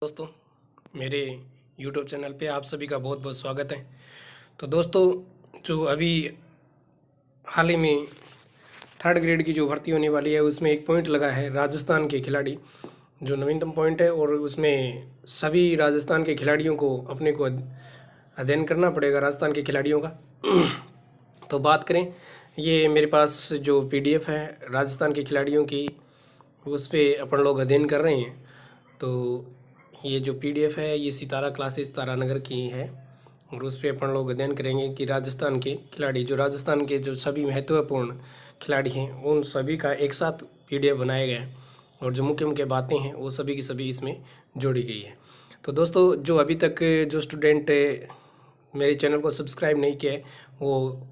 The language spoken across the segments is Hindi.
दोस्तों, मेरे YouTube चैनल पे आप सभी का बहुत बहुत स्वागत है। तो दोस्तों, जो अभी हाल ही में थर्ड ग्रेड की जो भर्ती होने वाली है उसमें एक पॉइंट लगा है राजस्थान के खिलाड़ी, जो नवीनतम पॉइंट है, और उसमें सभी राजस्थान के खिलाड़ियों को अपने को अध्ययन करना पड़ेगा राजस्थान के खिलाड़ियों का। तो बात करें, ये मेरे पास जो PDF है राजस्थान के खिलाड़ियों की, उस पर अपन लोग अध्ययन कर रहे हैं। तो ये जो PDF है ये सितारा क्लासेस तारानगर की है, और उस पर अपन लोग अध्ययन करेंगे कि राजस्थान के खिलाड़ी, जो राजस्थान के जो सभी महत्वपूर्ण खिलाड़ी हैं उन सभी का एक साथ PDF बनाया गया है, और जो मुख्य मुख्य बातें हैं वो सभी की सभी इसमें जोड़ी गई है। तो दोस्तों, जो अभी तक जो स्टूडेंट मेरे चैनल को सब्सक्राइब नहीं किया है वो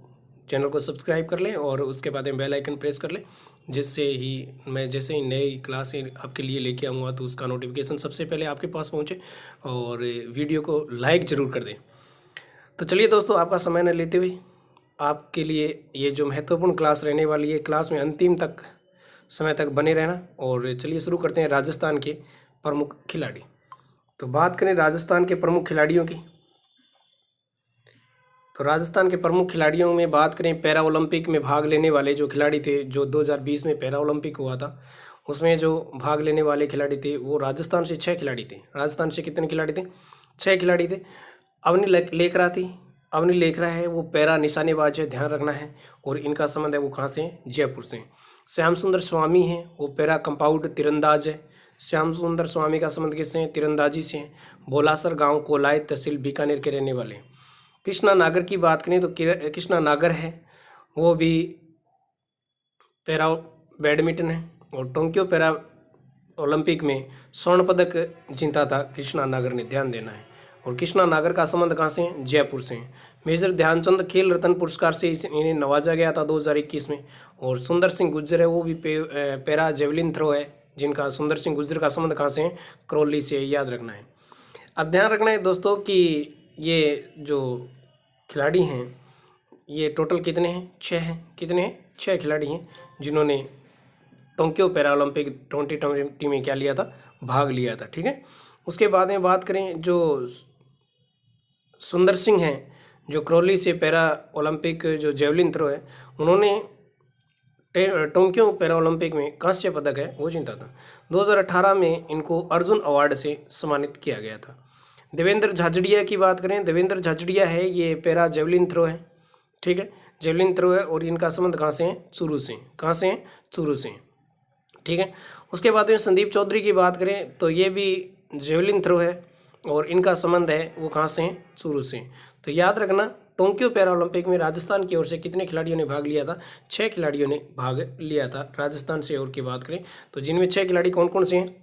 चैनल को सब्सक्राइब कर लें और उसके बाद में बेल आइकन प्रेस कर लें, जिससे ही मैं जैसे ही नई क्लास आपके लिए लेके आऊँगा तो उसका नोटिफिकेशन सबसे पहले आपके पास पहुँचे, और वीडियो को लाइक ज़रूर कर दें। तो चलिए दोस्तों, आपका समय न लेते हुए आपके लिए ये जो महत्वपूर्ण क्लास रहने वाली है, क्लास में अंतिम तक समय तक बने रहना। और चलिए शुरू करते हैं राजस्थान के प्रमुख खिलाड़ी। तो बात करें राजस्थान के प्रमुख खिलाड़ियों की, तो राजस्थान के प्रमुख खिलाड़ियों में बात करें, पैरा ओलंपिक में भाग लेने वाले जो खिलाड़ी थे, जो 2020 में पैरा ओलंपिक हुआ था उसमें जो भाग लेने वाले खिलाड़ी थे वो राजस्थान से 6 खिलाड़ी थे। राजस्थान से कितने खिलाड़ी थे? 6 खिलाड़ी थे। अवनी लेखरा थी। अवनी लेखरा है वो पैरा निशानेबाज है, ध्यान रखना है, और इनका संबंध है वो कहाँ से हैं? जयपुर से। श्याम सुंदर स्वामी हैं वो पैरा कंपाउंड तीरंदाज है। श्याम सुंदर स्वामी का संबंध किससे है? तीरंदाजी से है। भोलासर गाँव कोलाय तहसील बीकानेर के रहने वाले हैं। कृष्णा नागर की बात करें तो कृष्णा नागर है वो भी पैरा बैडमिंटन है, और टोक्यो पैरा ओलंपिक में स्वर्ण पदक जीता था कृष्णा नागर ने, ध्यान देना है। और कृष्णा नागर का संबंध कहाँ से है? जयपुर से है। मेजर ध्यानचंद खेल रत्न पुरस्कार से इन्हें नवाजा गया था 2021 में। और सुंदर सिंह गुर्जर है वो भी पैरा जेवलिन थ्रो है, जिनका सुंदर सिंह गुर्जर का संबंध कहाँ से है? करौली से, याद रखना है। अब ध्यान रखना है दोस्तों कि ये जो खिलाड़ी हैं ये टोटल कितने हैं? 6 हैं। कितने हैं? 6 खिलाड़ी हैं जिन्होंने टोक्यो पैरा ओलंपिक 2020 में क्या लिया था? भाग लिया था। ठीक है। उसके बाद में बात करें, जो सुंदर सिंह हैं जो करौली से पैरा ओलंपिक जो जेवलिन थ्रो है, उन्होंने टोक्यो पैरा ओलंपिक में कांस्य पदक है वो जीता था। 2018 में इनको अर्जुन अवार्ड से सम्मानित किया गया था। देवेंद्र झाझड़िया की बात करें, देवेंद्र झाझड़िया है ये पैरा जेवलिन थ्रो है। ठीक है, जेवलिन थ्रो है, और इनका संबंध कहाँ से है? चूरू से। कहाँ से है? चूरू से। ठीक है। उसके बाद में संदीप चौधरी की बात करें तो ये भी जेवलिन थ्रो है, और इनका संबंध है वो कहाँ से है? चूरू से। तो याद रखना, टोक्यो पैरा ओलंपिक में राजस्थान की ओर से कितने खिलाड़ियों ने भाग लिया था? 6 खिलाड़ियों ने भाग लिया था राजस्थान से। और की बात करें तो जिनमें 6 खिलाड़ी कौन कौन से हैं?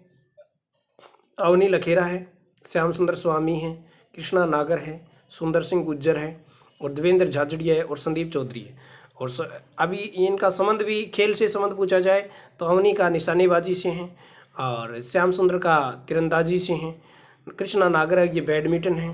अवनी लखेरा है, श्याम सुंदर स्वामी है, कृष्णा नागर है, सुंदर सिंह गुज्जर है, और देवेंद्र झाझड़िया है, और संदीप चौधरी है। और अभी इनका संबंध भी खेल से संबंध पूछा जाए तो अवनी का निशानेबाजी से हैं, और श्याम सुंदर का तीरंदाजी से हैं, कृष्णा नागर है ये बैडमिंटन है,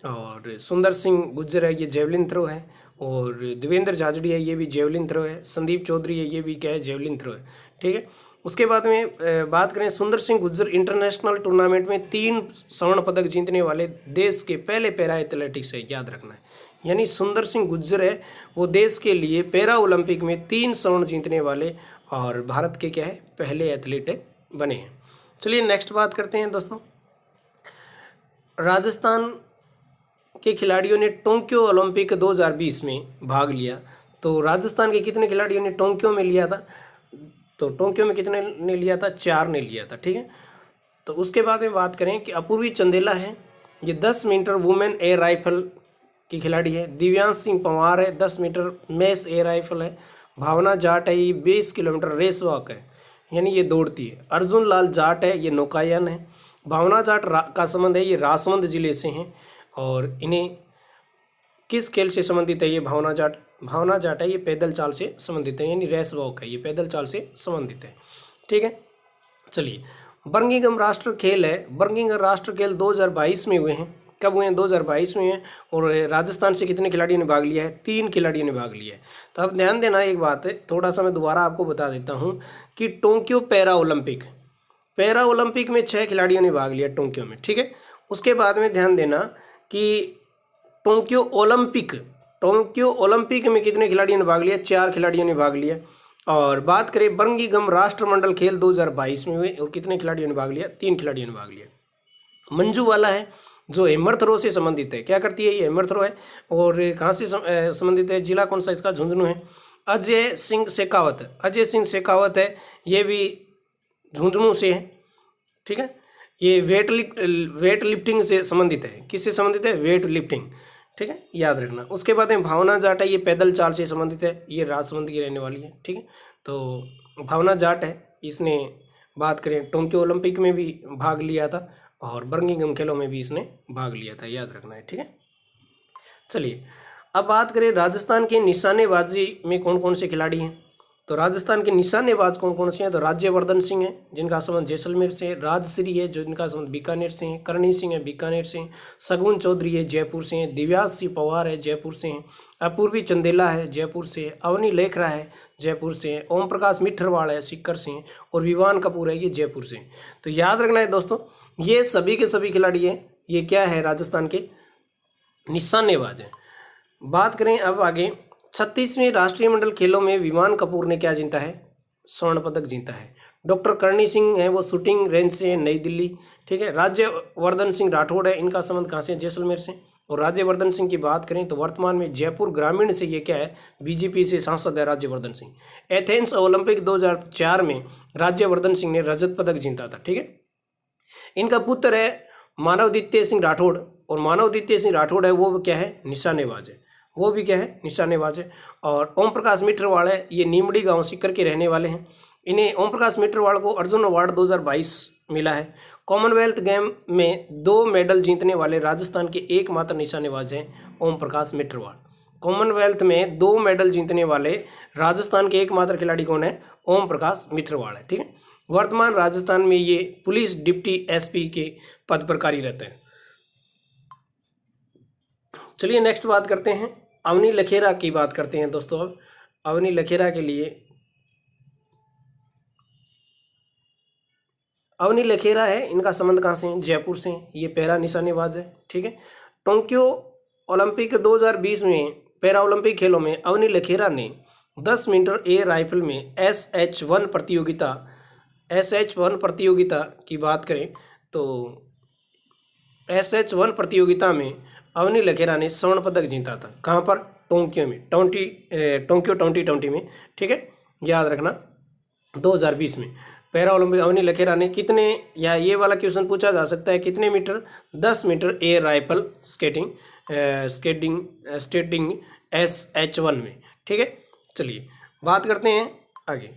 और सुंदर सिंह गुज्जर है ये जेवलिन थ्रो है, और देवेंद्र झाझड़िया है ये भी जेवलिन थ्रो है, संदीप चौधरी है ये भी क्या है? जेवलिन थ्रो है। ठीक है। उसके बाद में बात करें, सुंदर सिंह गुज्जर इंटरनेशनल टूर्नामेंट में 3 स्वर्ण पदक जीतने वाले देश के पहले पैरा एथलेटिक्स है, याद रखना है। यानी सुंदर सिंह गुज्जर है वो देश के लिए पैरा ओलंपिक में 3 स्वर्ण जीतने वाले और भारत के क्या है? पहले एथलीट बने हैं। चलिए नेक्स्ट बात करते हैं दोस्तों। राजस्थान के खिलाड़ियों ने टोक्यो ओलंपिक 2020 में भाग लिया। तो राजस्थान के कितने खिलाड़ियों ने टोक्यो में लिया था? तो टोक्यो में कितने ने लिया था? 4 ने लिया था। ठीक है। तो उसके बाद में बात करें कि अपूर्वी चंदेला है ये 10 मीटर वुमेन एयर राइफल की खिलाड़ी है। दिव्यांश सिंह पंवार है 10 मीटर मेस एयर राइफल है। भावना जाट है ये 20 किलोमीटर रेस वॉक है, यानी ये दौड़ती है। अर्जुन लाल जाट है ये नौकायन है। भावना जाट का संबंध है ये राजसमंद जिले से हैं, और इन्हें किस खेल से संबंधित है? ये भावना जाट है ये पैदल चाल से संबंधित है, यानी रेस वॉक है, ये पैदल चाल से संबंधित है। ठीक है। चलिए, बर्मिंघम राष्ट्र खेल है, बर्मिंघम राष्ट्र खेल 2022 में हुए हैं। कब हुए हैं? 2022 में हैं। और राजस्थान से कितने खिलाड़ियों ने भाग लिया है? 3 खिलाड़ियों ने भाग लिया है। तो अब ध्यान देना एक बात है, थोड़ा सा मैं दोबारा आपको बता देता हूँ कि Tokyo para Olympic para Olympic में 6 खिलाड़ियों ने भाग लिया टोक्यो में, ठीक है। उसके बाद में ध्यान देना कि टोक्यो ओलंपिक में कितने खिलाड़ियों ने भाग लिया, 4 खिलाड़ियों ने भाग लिया। और बात करें बर्मिंघम राष्ट्रमंडल खेल 2022 में हुए और कितने खिलाड़ियों ने भाग लिया, 3 खिलाड़ियों ने भाग लिया। मंजू वाला है जो हेमर थ्रो से संबंधित है, क्या करती है ये, हेमर थ्रो है। और कहाँ से संबंधित है, जिला कौन सा इसका, झुंझुनू है। अजय सिंह शेखावत है, ये भी झुंझुनू से है, ठीक है। ये वेट लिफ्टिंग से संबंधित है, किससे संबंधित है, वेट लिफ्टिंग, ठीक है, याद रखना। उसके बाद में भावना जाट है, ये पैदल चाल से संबंधित है, ये राजसमंद की रहने वाली है, ठीक है। तो भावना जाट है, इसने बात करें टोक्यो ओलंपिक में भी भाग लिया था और बर्मिंघम खेलों में भी इसने भाग लिया था, याद रखना है, ठीक है। चलिए अब बात करें राजस्थान के निशानेबाजी में कौन कौन से खिलाड़ी हैं। तो राजस्थान के निशानेबाज कौन कौन से हैं, तो राज्यवर्धन सिंह है जिनका संबंध जैसलमेर से, राजश्री है जो जिनका संबंध बीकानेर से है, करणी सिंह है बीकानेर से, शगुन चौधरी है जयपुर से हैं, दिव्यास सिंह पवार है जयपुर से हैं, अपूर्वी चंदेला है जयपुर से, अवनी लेखरा है जयपुर से हैं, ओम प्रकाश मिठरवाड़ है सीकर से हैं, और विवान कपूर है ये जयपुर से। तो याद रखना है दोस्तों, ये सभी के सभी खिलाड़ी हैं, ये क्या है, राजस्थान के निशानेबाज हैं। बात करें अब आगे, 36वें राष्ट्रीय मंडल खेलों में विमान कपूर ने क्या जीता है, स्वर्ण पदक जीता है। डॉक्टर करणी सिंह है वो शूटिंग रेंज से नई दिल्ली, ठीक है। राज्यवर्धन सिंह राठौड़ है, इनका संबंध कहाँ से, जैसलमेर से। और राज्यवर्धन सिंह की बात करें तो वर्तमान में जयपुर ग्रामीण से ये क्या है, बीजेपी से सांसद है राज्यवर्धन सिंह। एथेंस ओलंपिक 2004 में राज्यवर्धन सिंह ने रजत पदक जीता था, ठीक है। इनका पुत्र है मानवदित्य सिंह राठौड़, और मानवदित्य सिंह राठौड़ है वो क्या है, निशानेबाज है, वो भी क्या है, निशानेबाज है। और ओम प्रकाश मिठरवाड़ है, ये नीमड़ी गांव सीकर के रहने वाले हैं। इन्हें ओम प्रकाश मिठरवाड़ को अर्जुन अवार्ड 2022 मिला है। कॉमनवेल्थ गेम में 2 मेडल जीतने वाले राजस्थान के एकमात्र निशानेबाज हैं ओम प्रकाश मिठरवाड़। कॉमनवेल्थ में 2 मेडल जीतने वाले राजस्थान के एकमात्र खिलाड़ी कौन है, ओम प्रकाश मिठरवाड़ है, ठीक है। वर्तमान राजस्थान में ये पुलिस डिप्टी एसपी के पद पर कार्यरत है। चलिए नेक्स्ट बात करते हैं, अवनी लखेरा की बात करते हैं दोस्तों। अब अवनी लखेरा के लिए, अवनी लखेरा है, इनका संबंध कहाँ से है, जयपुर से, ये पैरा निशानेबाज है, ठीक है। टोक्यो ओलंपिक 2020 में पैरा ओलंपिक खेलों में अवनी लखेरा ने 10 मीटर एयर राइफल में SH1 प्रतियोगिता की बात करें तो SH1 प्रतियोगिता में अवनी लखेरा ने स्वर्ण पदक जीता था। कहाँ पर, टोक्यो में, टोक्यो 2020 में, ठीक है, याद रखना। 2020 में पैरा ओलंपिक अवनी लखेरा ने कितने, या ये वाला क्वेश्चन पूछा जा सकता है, कितने metre, 10 metre air rifle skating SH1 में, ठीक है। चलिए बात करते हैं आगे।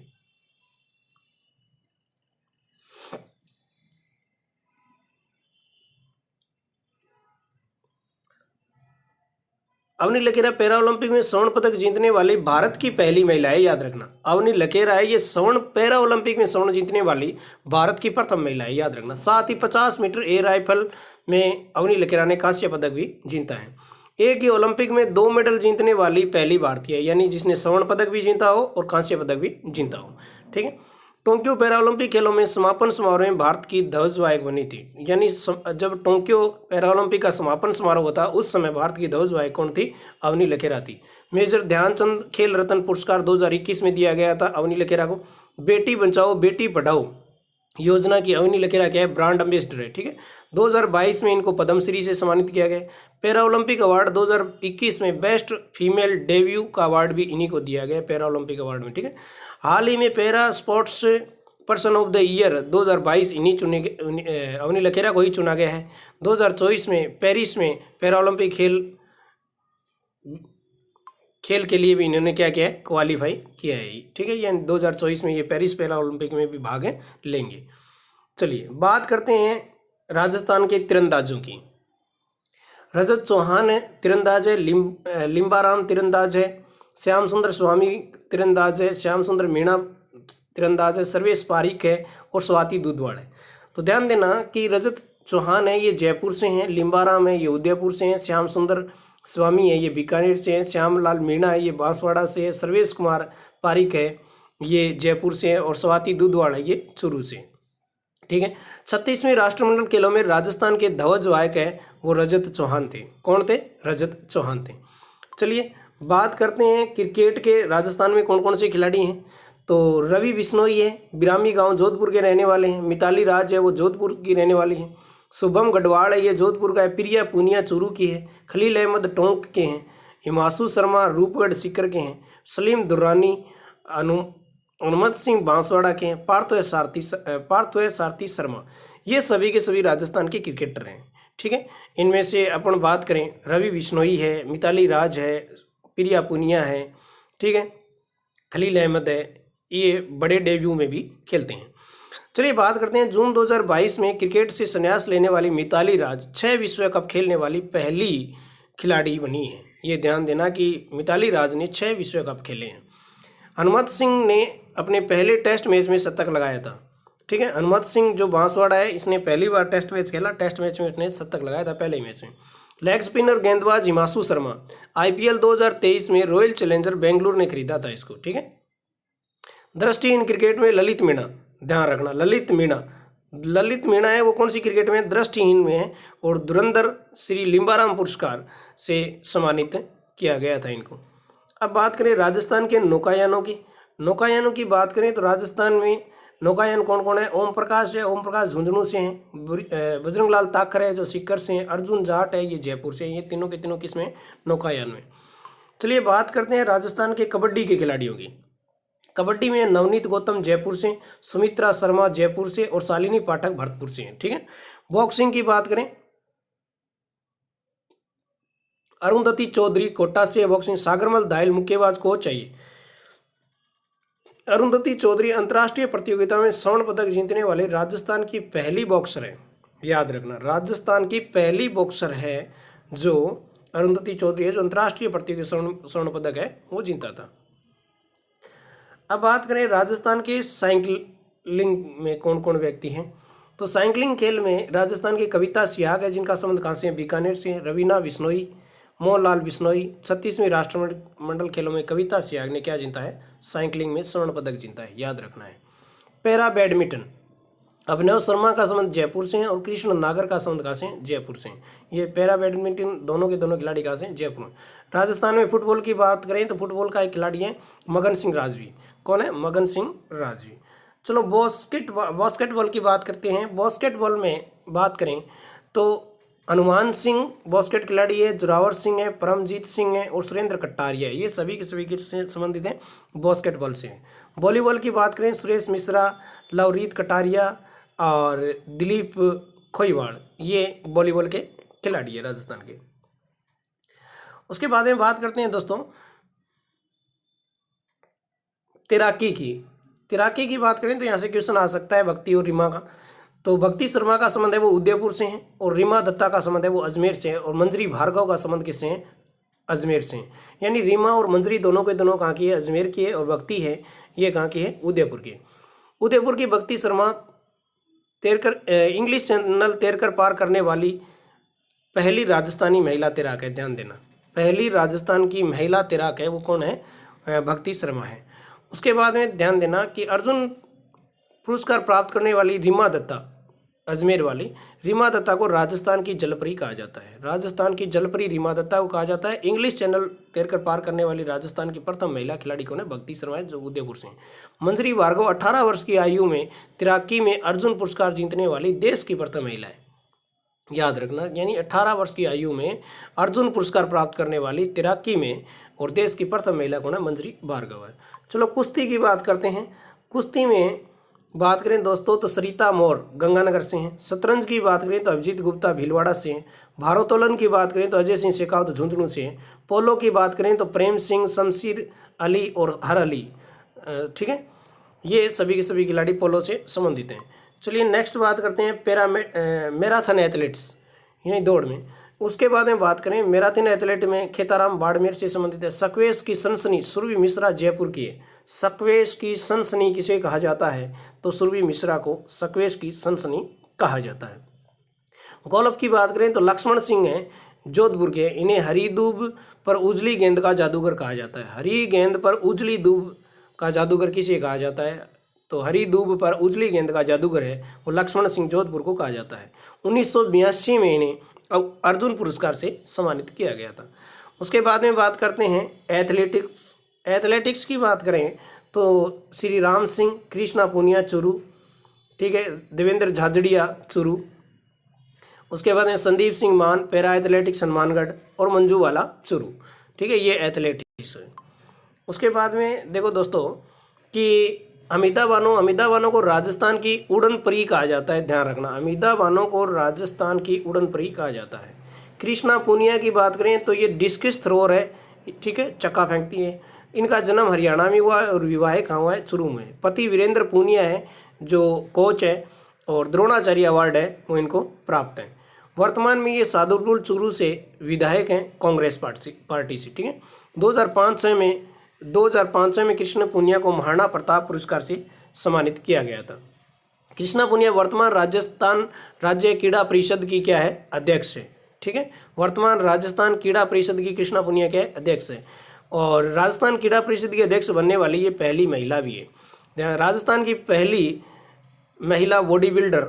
अवनी लखेरा पैरा ओलंपिक में स्वर्ण पदक जीतने वाली भारत की पहली महिला है, याद रखना। अवनी लखेरा है ये पैरा ओलंपिक में स्वर्ण जीतने वाली भारत की प्रथम महिला है, याद रखना। साथ ही 50 मीटर एयर राइफल में अवनी लखेरा ने कांस्य पदक भी जीता है। एक ही ओलंपिक में 2 मेडल जीतने वाली पहली भारतीय है, यानी जिसने स्वर्ण पदक भी जीता हो और कांस्य पदक भी जीता हो, ठीक है। टोक्यो पैरा ओलंपिक खेलों में समापन समारोह में भारत की ध्वजवाहक बनी थी, यानी जब टोक्यो पैरा ओलंपिक का समापन समारोह होता उस समय भारत की ध्वजवाहक कौन थी, अवनी लखेरा थी। मेजर ध्यानचंद खेल रत्न पुरस्कार 2021 में दिया गया था अवनी लखेरा को। बेटी बचाओ बेटी पढ़ाओ योजना की अवनी लखेरा क्या है, ब्रांड एम्बेसडर है, ठीक है। 2022 में इनको पद्मश्री से सम्मानित किया गया। पैरा ओलंपिक अवार्ड 2021 में बेस्ट फीमेल डेब्यू का अवार्ड भी इन्हीं को दिया गया पैरा ओलंपिक अवार्ड में, ठीक है। हाल ही में para sports person of the year 2022 इन्हीं अवनी लखेरा को ही चुना गया है। 2024 में पेरिस में पैरा ओलंपिक खेल के लिए भी इन्होंने क्या किया है, क्वालिफाई किया है, ठीक है। यानी 2024 में ये पेरिस पैरा ओलंपिक में भी भाग लेंगे। चलिए बात करते हैं राजस्थान के तीरंदाजों की। रजत चौहान तीरंदाज है, लिम्बाराम तीरंदाज है, श्याम सुंदर स्वामी तीरंदाज है, श्याम सुंदर मीणा तीरंदाज है, सर्वेश पारिक है और स्वाति दुधवाड़ है। तो ध्यान देना कि रजत चौहान है ये जयपुर से हैं, लिम्बाराम है ये उदयपुर से हैं, श्याम सुंदर स्वामी है ये बीकानेर से हैं, श्यामलाल मीणा है ये बांसवाड़ा से है, सर्वेश कुमार पारिक है ये जयपुर से है और स्वाति दुधवाड़ है ये चूरू से, ठीक है। 36वीं राष्ट्रमंडल खेलों में राजस्थान के ध्वज वाहक है वो रजत चौहान थे। कौन थे? रजत चौहान थे। चलिए बात करते हैं क्रिकेट के राजस्थान में कौन कौन से खिलाड़ी हैं। तो रवि बिश्नोई है, बिरामी गांव जोधपुर के रहने वाले हैं। मिताली राज है वो जोधपुर की रहने वाली है। शुभम गढ़वाल है ये जोधपुर का है। प्रिया पूनिया चूरू की है। खलील अहमद टोंक के हैं। हिमांशु शर्मा रूपगढ़ सीकर के हैं। सलीम दुर्रानी अनुमत सिंह बांसवाड़ा के हैं। पार्थ सारथी शर्मा, ये सभी के सभी राजस्थान के क्रिकेटर हैं। ठीक है, इनमें से अपन बात करें रवि बिश्नोई है, मिताली राज है, प्रिया पूनिया है, ठीक है, खलील अहमद है, ये बड़े डेब्यू में भी खेलते हैं। चलिए बात करते हैं जून 2022 में क्रिकेट से संन्यास लेने वाली मिताली राज 6 विश्व कप खेलने वाली पहली खिलाड़ी बनी है। ये ध्यान देना कि मिताली राज ने 6 विश्व कप खेले हैं। अनुमत सिंह ने अपने पहले टेस्ट मैच में शतक लगाया था। ठीक है, अनुमत सिंह जो बांसवाड़ा है इसने पहली बार टेस्ट मैच खेला। टेस्ट मैच में उसने शतक लगाया था पहले मैच में। लेग स्पिनर गेंदबाज हिमांशु शर्मा, IPL 2023 में रॉयल चैलेंजर बेंगलुरु ने खरीदा था इसको। ठीक है, दृष्टिहीन क्रिकेट में ललित मीणा, ध्यान रखना ललित मीणा है वो कौन सी क्रिकेट में? दृष्टिहीन में है, और धुरंधर श्री लिम्बाराम पुरस्कार से सम्मानित किया गया था इनको। अब बात करें राजस्थान के नौकायानों की बात करें तो राजस्थान में नौकायान कौन कौन है? ओम प्रकाश है, ओम प्रकाश झुंझुनू से हैं। बजरंग लाल ताकर है जो सीकर से हैं। अर्जुन जाट है ये जयपुर से हैं। ये तीनों के तीनों किसमें? नौकायान में। चलिए बात करते हैं राजस्थान के कबड्डी के खिलाड़ियों की। कबड्डी में नवनीत गौतम जयपुर से, सुमित्रा शर्मा जयपुर से, और शालिनी पाठक भरतपुर से हैं। ठीक है, बॉक्सिंग की बात करें अरुंधति चौधरी कोटा से बॉक्सिंग। सागरमल दायल मुक्केबाज कोच चाहिए। अरुंधति चौधरी अंतर्राष्ट्रीय प्रतियोगिता में स्वर्ण पदक जीतने वाले राजस्थान की पहली बॉक्सर है। याद रखना राजस्थान की पहली बॉक्सर है जो अरुंधति चौधरी है, जो अंतर्राष्ट्रीय प्रतियोगिता स्वर्ण पदक है वो जीता था। अब बात करें राजस्थान के साइकिलिंग में कौन कौन व्यक्ति हैं। तो साइकिलिंग खेल में राजस्थान की कविता सियाग है जिनका संबंध कहाँ से है? बीकानेर से है। रवीना बिश्नोई, मोहनलाल बिश्नोई। 36वीं राष्ट्रमंडल खेलों में कविता सियाग ने क्या जीता है? साइकिलिंग में स्वर्ण पदक जीता है, याद रखना है। पैरा बैडमिंटन, अभिनव शर्मा का संबंध जयपुर से है, और कृष्ण नागर का संबंध कहाँ से है? जयपुर से। ये पैरा बैडमिंटन दोनों के दोनों खिलाड़ी कहाँ से हैं? जयपुर में। राजस्थान में फुटबॉल की बात करें तो फुटबॉल का एक खिलाड़ी है मगन सिंह राजवी। कौन है? मगन सिंह राजवी। चलो बास्केटबॉल की बात करते हैं। बास्केटबॉल में बात करें तो हनुमान सिंह बास्केट खिलाड़ी है, जोरावर सिंह है, परमजीत सिंह है, और सुरेंद्र कट्टारिया है। ये सभी के सभी से संबंधित हैं बास्केटबॉल से। वॉलीबॉल की बात करें सुरेश मिश्रा, लवरीत कटारिया और दिलीप खोईवाड़, ये वॉलीबॉल के खिलाड़ी है राजस्थान के। उसके बाद में बात करते हैं दोस्तों तैराकी की बात करें तो यहाँ से क्वेश्चन आ सकता है भक्ति और रीमा का। तो भक्ति शर्मा का संबंध है वो उदयपुर से हैं, और रीमा दत्ता का संबंध है वो अजमेर से है, और मंजरी भार्गव का संबंध किससे है? अजमेर से। यानी रीमा और मंजरी दोनों के दोनों कहाँ की है? अजमेर की है, और भक्ति है ये कहाँ की है? उदयपुर की। उदयपुर की भक्ति शर्मा इंग्लिश चैनल तैरकर पार करने वाली पहली राजस्थानी महिला तैराक है। ध्यान देना पहली राजस्थान की महिला तैराक है वो कौन है? भक्ति शर्मा है। उसके बाद में ध्यान देना कि अर्जुन पुरस्कार प्राप्त करने वाली रीमा दत्ता, अजमेर वाली रीमा दत्ता को राजस्थान की जलपरी कहा जाता है। राजस्थान की जलपरी रीमा दत्ता को कहा जाता है। इंग्लिश चैनल तैरकर पार करने वाली राजस्थान की प्रथम महिला खिलाड़ी कौन है? भक्ति शर्मा है जो उदयपुर से हैं। मंजरी भार्गव 18 वर्ष की आयु में तैराकी में अर्जुन पुरस्कार जीतने वाली देश की प्रथम महिला है, याद रखना। यानी 18 वर्ष की आयु में अर्जुन पुरस्कार प्राप्त करने वाली तैराकी में और देश की प्रथम महिला कौन है? मंजरी भार्गव है। चलो कुश्ती की बात करते हैं। कुश्ती में बात करें दोस्तों तो सरिता मौर्य गंगानगर से हैं। शतरंज की बात करें तो अभिजीत गुप्ता भीलवाड़ा से हैं। भारोत्तोलन की बात करें तो अजय सिंह शेखावत झुंझुनू से हैं। पोलो की बात करें तो प्रेम सिंह, शमशीर अली और हर अली, ठीक है, ये सभी के सभी खिलाड़ी पोलो से संबंधित हैं। चलिए नेक्स्ट बात करते हैं मैराथन एथलीट्स, यानी दौड़ में। उसके बाद में बात करें मैराथन एथलीट में खेताराम बाड़मेर से संबंधित है। सक्वेश की सनसनी सुरभि मिश्रा जयपुर की है। सक्वेश की सनसनी किसे कहा जाता है? तो सुरभि मिश्रा को सक्वेश की सनसनी कहा जाता है। गोल्फ की बात करें तो लक्ष्मण सिंह हैं जोधपुर के, इन्हें हरी दूब पर उजली गेंद का जादूगर कहा जाता है। हरी गेंद पर उजली दूब का जादूगर किसे कहा जाता है? तो हरी दूब पर उजली गेंद का जादूगर है वो लक्ष्मण सिंह जोधपुर को कहा जाता है। 1982 में इन्हें अर्जुन पुरस्कार से सम्मानित किया गया था। उसके बाद में बात करते हैं एथलेटिक्स की बात करें तो श्री राम सिंह, कृष्णा पुनिया चुरू, ठीक है, देवेंद्र झाझड़िया चुरू। उसके बाद में संदीप सिंह मान, पैरा एथलेटिक्स हनुमानगढ़, और मंजूवाला चुरू, ठीक है, ये एथलेटिक्स है। उसके बाद में देखो दोस्तों कि अमिता बानो को राजस्थान की उड़न परी कहा जाता है, ध्यान रखना, अमिता बानो को राजस्थान की उड़न परी कहा जाता है। कृष्णा पुनिया की बात करें तो ये डिस्कस थ्रोअर है, ठीक है, चक्का फेंकती है। इनका जन्म हरियाणा में हुआ है और विवाह कहाँ हुआ है, चुरू में। पति वीरेंद्र पुनिया है जो कोच है, और द्रोणाचार्य अवार्ड है वो इनको प्राप्त है। वर्तमान में ये सादुलपुर चुरू से विधायक हैं कांग्रेस पार्टी से, ठीक है। 2005 में कृष्ण पुनिया को महाराणा प्रताप पुरस्कार से सम्मानित किया गया था। कृष्णा पुनिया वर्तमान राजस्थान राज्य क्रीड़ा परिषद की क्या है, अध्यक्ष है, ठीक है। वर्तमान राजस्थान क्रीड़ा परिषद की कृष्णा पुनिया क्या है, अध्यक्ष है, और राजस्थान क्रीड़ा परिषद की अध्यक्ष बनने वाली ये पहली महिला भी है। राजस्थान की पहली महिला बॉडी बिल्डर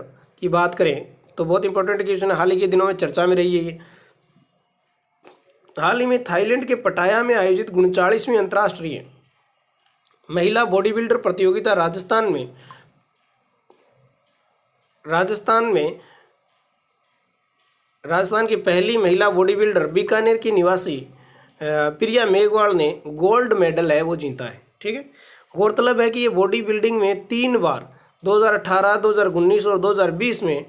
की बात करें तो बहुत इंपॉर्टेंट क्वेश्चन है, हाल ही के दिनों में चर्चा में रही है ये। हाल ही में थाईलैंड के पटाया में आयोजित 39वीं अंतर्राष्ट्रीय महिला बॉडी बिल्डर प्रतियोगिता राजस्थान की पहली महिला बॉडी बिल्डर बीकानेर की निवासी प्रिया मेघवाल ने गोल्ड मेडल है वो जीता है, ठीक है। गौरतलब है कि ये बॉडी बिल्डिंग में 3 बार 2018, 2019 और 2020 में,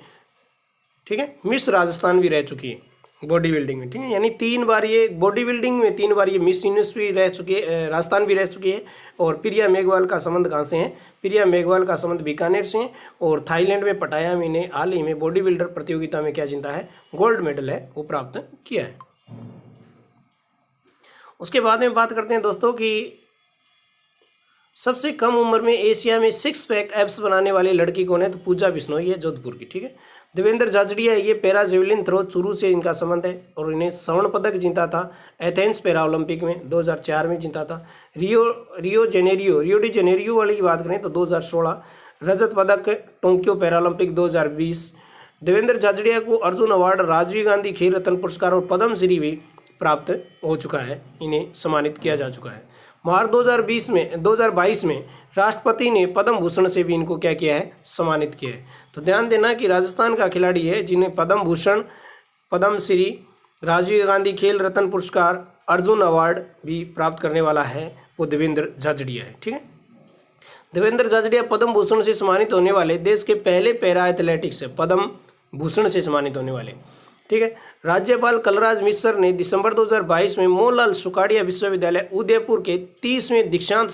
ठीक है, मिस राजस्थान भी रह चुकी है बॉडी बिल्डिंग में, ठीक है। यानी 3 बार ये बॉडी बिल्डिंग में 3 बार ये मिस यूनिवर्स भी रह चुकी है, राजस्थान भी रह चुकी है। और प्रिया मेघवाल का संबंध कहाँ से है, प्रिया मेघवाल का संबंध बीकानेर से है, और थाईलैंड में पटाया में ने हाल ही में बॉडी बिल्डर प्रतियोगिता में क्या जीता है, गोल्ड मेडल है वो प्राप्त किया है। उसके बाद में बात करते हैं दोस्तों कि सबसे कम उम्र में एशिया में 6 पैक एब्स बनाने वाली लड़की कौन है, तो पूजा बिश्नोई है जोधपुर की, ठीक है। देवेंद्र झाझड़िया ये पैरा जेवलिन थ्रो चुरू से इनका संबंध है, और इन्हें स्वर्ण पदक जीता था एथेंस पैरा ओलंपिक में 2004 में जीता था। रियो डी जेनेरियो वाली की बात करें तो 2016, रजत पदक Tokyo para Olympic 2020। Devendra Jhajharia को अर्जुन अवार्ड, राजीव गांधी खेल रत्न पुरस्कार और पद्मश्री भी प्राप्त हो चुका है, इन्हें सम्मानित किया जा चुका है। मार्च 2022 में राष्ट्रपति ने पद्म भूषण से भी इनको क्या किया है, सम्मानित किया है। तो ध्यान देना कि राजस्थान का खिलाड़ी है जिन्हें पद्म भूषण, पद्मश्री, राजीव गांधी खेल रत्न पुरस्कार, अर्जुन अवार्ड भी प्राप्त करने वाला है वो देवेंद्र झाझड़िया है, ठीक है। देवेंद्र झाझड़िया पद्म भूषण से सम्मानित होने वाले देश के पहले पैरा एथलेटिक्स है, पद्म भूषण से सम्मानित होने वाले, ठीक है। राज्यपाल कलराज मिश्र ने दिसंबर 2022 में मोहनलाल सुखाड़िया विश्वविद्यालय उदयपुर के 30वें दीक्षांत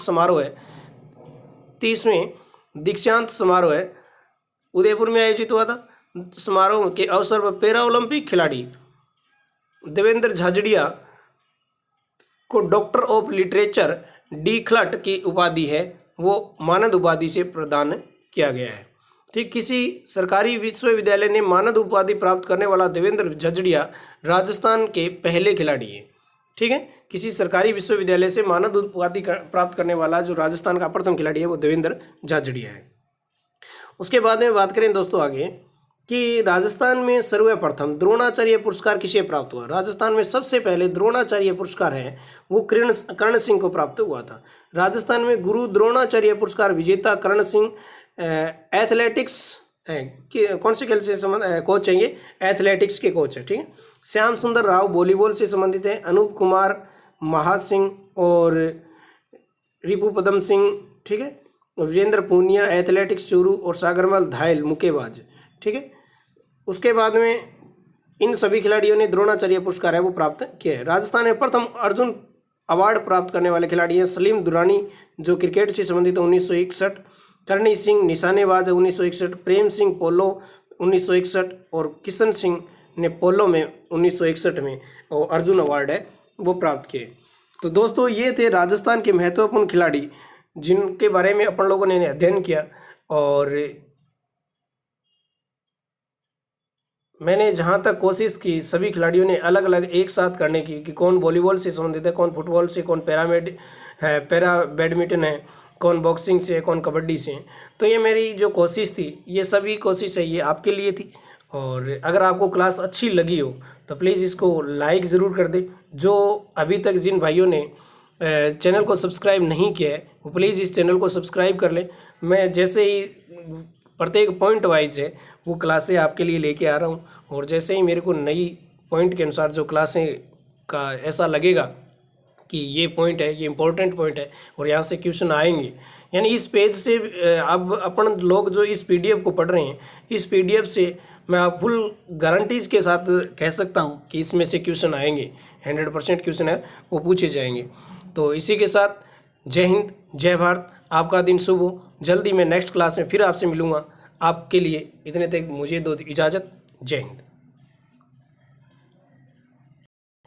समारोह है उदयपुर में आयोजित हुआ था। समारोह के अवसर पर पैरा ओलंपिक खिलाड़ी देवेंद्र झाझड़िया को डॉक्टर ऑफ लिटरेचर डी खलट की उपाधि है वो मानद उपाधि से प्रदान किया गया है, ठीक। किसी सरकारी विश्वविद्यालय ने मानद उपाधि प्राप्त करने वाला देवेंद्र झाझड़िया राजस्थान के पहले खिलाड़ी है, ठीक है। किसी सरकारी विश्वविद्यालय से मानद उपाधि प्राप्त करने वाला जो राजस्थान का प्रथम खिलाड़ी है वो देवेंद्र झाझड़िया है। उसके बाद में बात करें दोस्तों आगे कि राजस्थान में सर्वप्रथम द्रोणाचार्य पुरस्कार किसे प्राप्त हुआ। राजस्थान में सबसे पहले द्रोणाचार्य पुरस्कार है वो कर्ण सिंह को प्राप्त हुआ था। राजस्थान में गुरु द्रोणाचार्य पुरस्कार विजेता कर्ण सिंह एथलेटिक्स कि कौन से खेल से संबंध कोच हैं, ये एथलेटिक्स के कोच हैं, ठीक है। श्याम सुंदर राव वॉलीबॉल से संबंधित हैं। अनूप कुमार महासिंह और रिपु पदम सिंह, ठीक है। वीरेंद्र पूनिया एथलेटिक्स चूरू और सागरमल धायल मुक्केबाज, ठीक है। उसके बाद में इन सभी खिलाड़ियों ने द्रोणाचार्य पुरस्कार है वो प्राप्त किया है। राजस्थान में प्रथम अर्जुन अवार्ड प्राप्त करने वाले खिलाड़ी हैं सलीम दुरानी जो क्रिकेट से संबंधित 1961, करणी सिंह निशानेबाज 1961, प्रेम सिंह पोलो 1961 और किशन सिंह ने पोलो में 1961 में और अर्जुन अवार्ड है वो प्राप्त किए। तो दोस्तों ये थे राजस्थान के महत्वपूर्ण खिलाड़ी जिनके बारे में अपन लोगों ने अध्ययन किया, और मैंने जहाँ तक कोशिश की सभी खिलाड़ियों ने अलग अलग एक साथ करने की कि कौन वॉलीबॉल से संबंधित है, कौन फुटबॉल से, कौन पैरा बैडमिंटन है, कौन बॉक्सिंग से है, कौन कबड्डी से है। तो ये मेरी जो कोशिश थी, ये सभी कोशिश है ये आपके लिए थी। और अगर आपको क्लास अच्छी लगी हो तो प्लीज़ इसको लाइक ज़रूर कर दें। जो अभी तक जिन भाइयों ने चैनल को सब्सक्राइब नहीं किया है वो प्लीज़ इस चैनल को सब्सक्राइब कर लें। मैं जैसे ही प्रत्येक पॉइंट वाइज है वो क्लासें आपके लिए लेके आ रहा हूँ, और जैसे ही मेरे को नई पॉइंट के अनुसार जो क्लासें का ऐसा लगेगा कि ये पॉइंट है, ये इम्पोर्टेंट पॉइंट है और यहाँ से क्वेश्चन आएंगे, यानी इस पेज से अब अपन लोग जो इस पीडीएफ को पढ़ रहे हैं, इस पीडीएफ से मैं आप फुल गारंटीज के साथ कह सकता हूँ कि इसमें से क्वेश्चन आएंगे, 100% क्वेश्चन है वो पूछे जाएंगे। तो इसी के साथ जय हिंद, जय भारत, आपका दिन शुभ हो। जल्दी मैं नेक्स्ट क्लास में फिर आपसे मिलूँगा। आपके लिए इतने तक मुझे दो इजाज़त। जय हिंद।